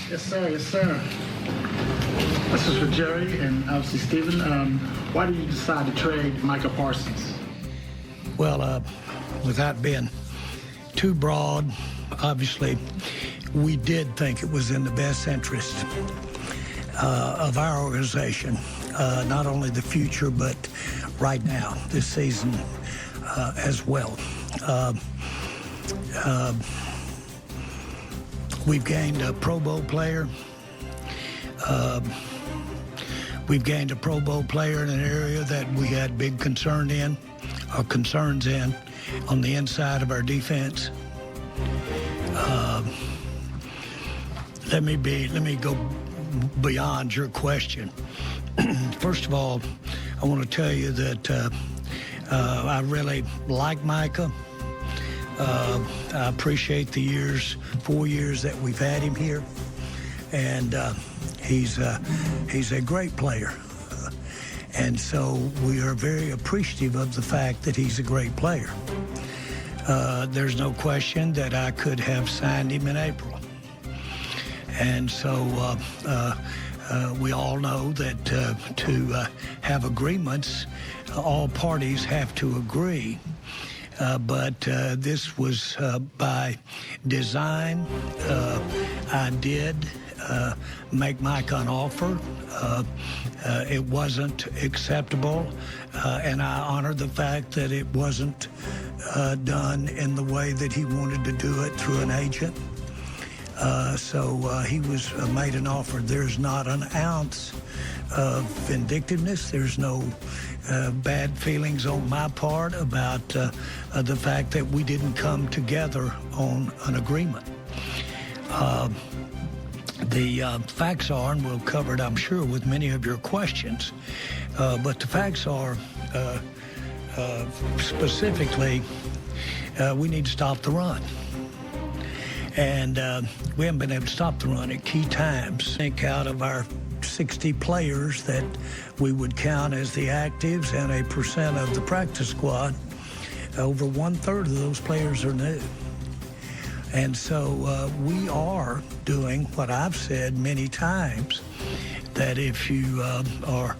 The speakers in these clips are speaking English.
Yes, sir. Yes, sir. This is for Jerry and obviously Stephen. Why did you decide to trade Micah Parsons? Well, without being too broad, obviously, we did think it was in the best interest of our organization, not only the future, but right now, this season as well. We've gained a Pro Bowl player. We've gained a Pro Bowl player in an area that we had big concerns in on the inside of our defense. Let me go beyond your question. First of all, I want to tell you that I really like Micah. I appreciate the 4 years that we've had him here, and he's a great player. And so we are very appreciative of the fact that he's a great player. There's no question that I could have signed him in April. And so we all know that to have agreements, all parties have to agree. But this was by design. I did make Micah an offer. It wasn't acceptable, and I honor the fact that it wasn't done in the way that he wanted to do it through an agent. So he was made an offer. There's not an ounce of vindictiveness. There's no bad feelings on my part about the fact that we didn't come together on an agreement. The facts are, and we'll cover it, I'm sure, with many of your questions, but the facts are specifically we need to stop the run. And we haven't been able to stop the run at key times. I think out of our 60 players that we would count as the actives and a percent of the practice squad, over 1/3 of those players are new. And so we are doing what I've said many times, that if you are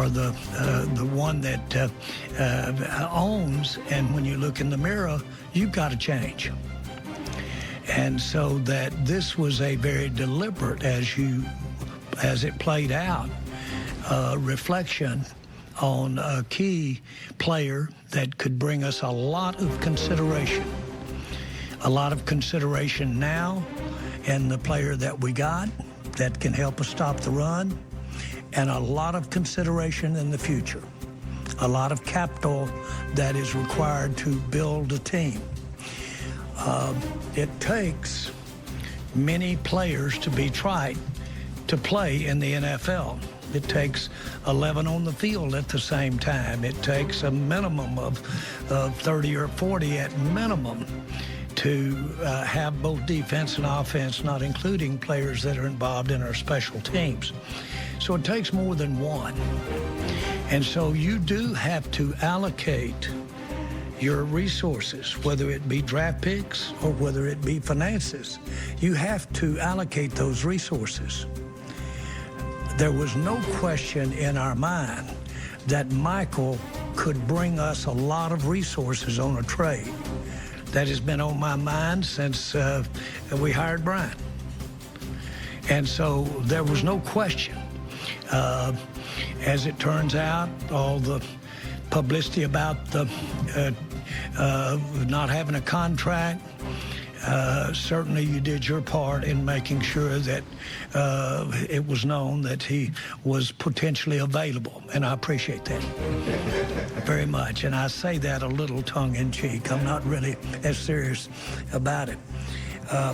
the one that owns, and when you look in the mirror, you've got to change. And so that this was a very deliberate, as it played out, reflection on a key player that could bring us a lot of consideration. A lot of consideration now in the player that we got that can help us stop the run, and a lot of consideration in the future. A lot of capital that is required to build a team. It takes many players to be tried to play in the NFL. It takes 11 on the field at the same time. It takes a minimum of 30 or 40 at minimum to have both defense and offense, not including players that are involved in our special teams. So it takes more than one. And so you do have to allocate your resources, whether it be draft picks or whether it be finances. You have to allocate those resources. There was no question in our mind that Michael could bring us a lot of resources on a trade. That has been on my mind since we hired Brian. And so there was no question. As it turns out, all the publicity about the not having a contract, certainly you did your part in making sure that it was known that he was potentially available, and I appreciate that very much. And I say that a little tongue-in-cheek. I'm not really as serious about it.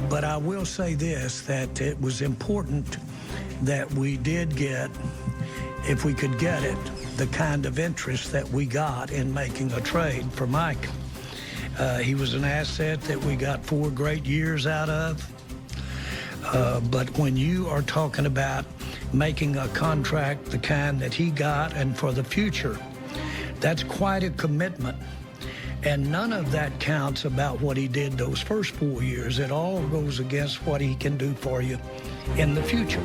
But I will say this, that it was important that we did get, if we could get it, the kind of interest that we got in making a trade for Mike. He was an asset that we got 4 great years out of. But when you are talking about making a contract the kind that he got and for the future, that's quite a commitment. And none of that counts about what he did those first 4 years. It all goes against what he can do for you in the future,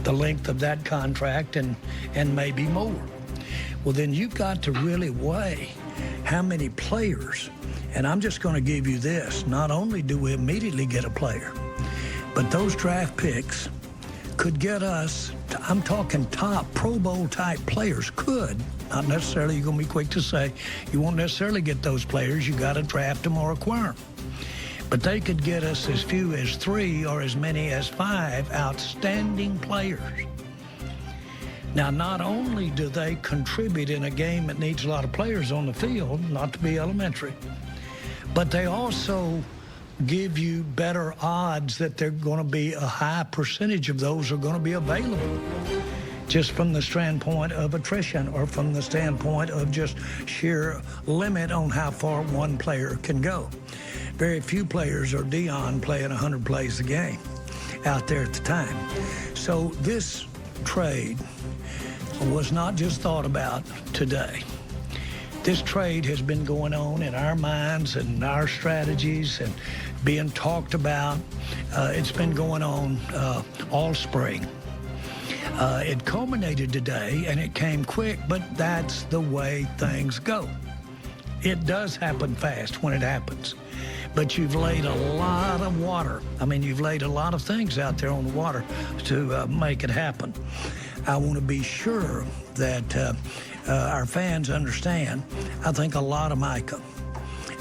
the length of that contract and maybe more. Well, then you've got to really weigh how many players, and I'm just going to give you this, not only do we immediately get a player, but those draft picks could get us, I'm talking top Pro Bowl type players, could, not necessarily, you're going to be quick to say, you won't necessarily get those players, you got to draft them or acquire them. But they could get us as few as 3 or as many as 5 outstanding players. Now, not only do they contribute in a game that needs a lot of players on the field, not to be elementary, but they also give you better odds that they're going to be a high percentage of those are going to be available, just from the standpoint of attrition or from the standpoint of just sheer limit on how far one player can go. Very few players are Dion playing 100 plays a game out there at the time. So this trade was not just thought about today. This trade has been going on in our minds and our strategies and being talked about. It's been going on all spring. It culminated today, and it came quick, but that's the way things go. It does happen fast when it happens, but you've laid a lot of water. I mean, you've laid a lot of things out there on the water to make it happen. I want to be sure that our fans understand. I think a lot of Micah,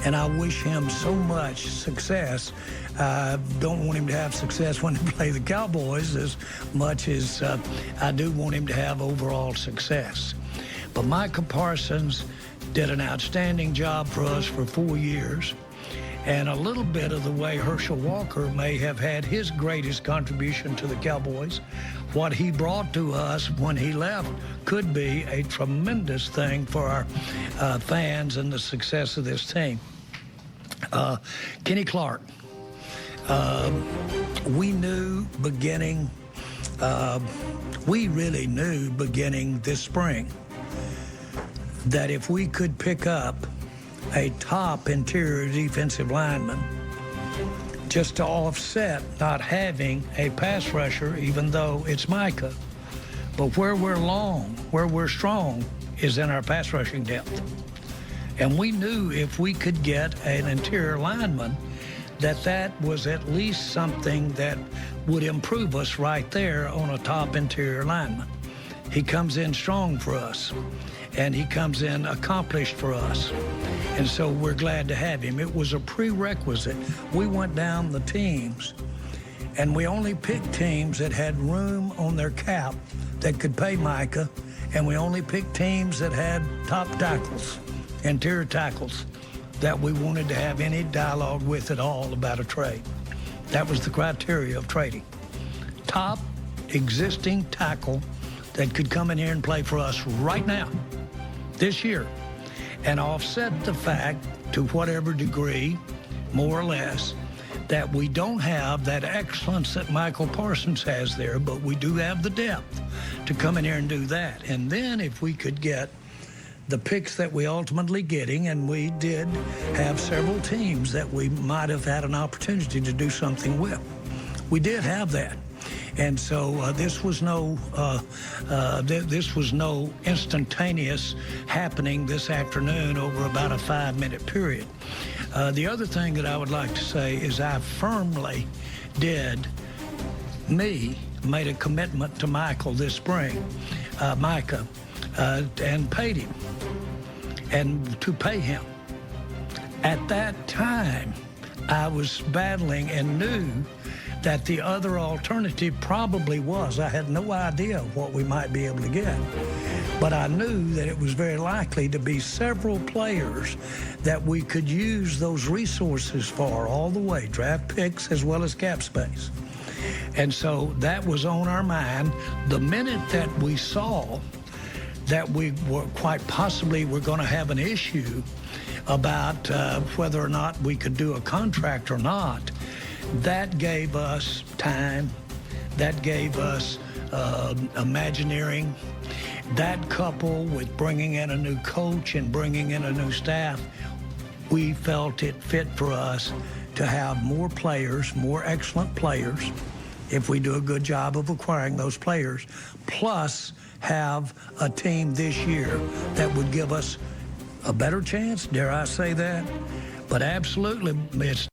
and I wish him so much success. I don't want him to have success when they play the Cowboys as much as I do want him to have overall success. But Micah Parsons did an outstanding job for us for 4 years. And a little bit of the way Herschel Walker may have had his greatest contribution to the Cowboys, what he brought to us when he left could be a tremendous thing for our fans and the success of this team. Kenny Clark, we really knew beginning this spring that if we could pick up a top interior defensive lineman just to offset not having a pass rusher, even though it's Micah. But where we're long, where we're strong, is in our pass rushing depth. And we knew if we could get an interior lineman, that was at least something that would improve us right there on a top interior lineman. He comes in strong for us, and he comes in accomplished for us. And so we're glad to have him. It was a prerequisite. We went down the teams, and we only picked teams that had room on their cap that could pay Micah, and we only picked teams that had top tackles, interior tackles, that we wanted to have any dialogue with at all about a trade. That was the criteria of trading. Top existing tackle that could come in here and play for us right now, this year, and offset the fact, to whatever degree, more or less, that we don't have that excellence that Michael Parsons has there, but we do have the depth to come in here and do that. And then if we could get the picks that we ultimately getting, and we did have several teams that we might have had an opportunity to do something with. We did have that. And so this was no instantaneous happening this afternoon over about a 5-minute period. The other thing that I would like to say is I firmly made a commitment to Michael this spring, Micah, and paid him, and to pay him. At that time, I was battling and knew that the other alternative probably was. I had no idea what we might be able to get, but I knew that it was very likely to be several players that we could use those resources for all the way, draft picks as well as cap space. And so that was on our mind. The minute that we saw that we were quite possibly were going to have an issue about whether or not we could do a contract or not, that gave us time, that gave us imagineering. That coupled with bringing in a new coach and bringing in a new staff, we felt it fit for us to have more players, more excellent players if we do a good job of acquiring those players, plus have a team this year that would give us a better chance, dare I say that? But absolutely, it's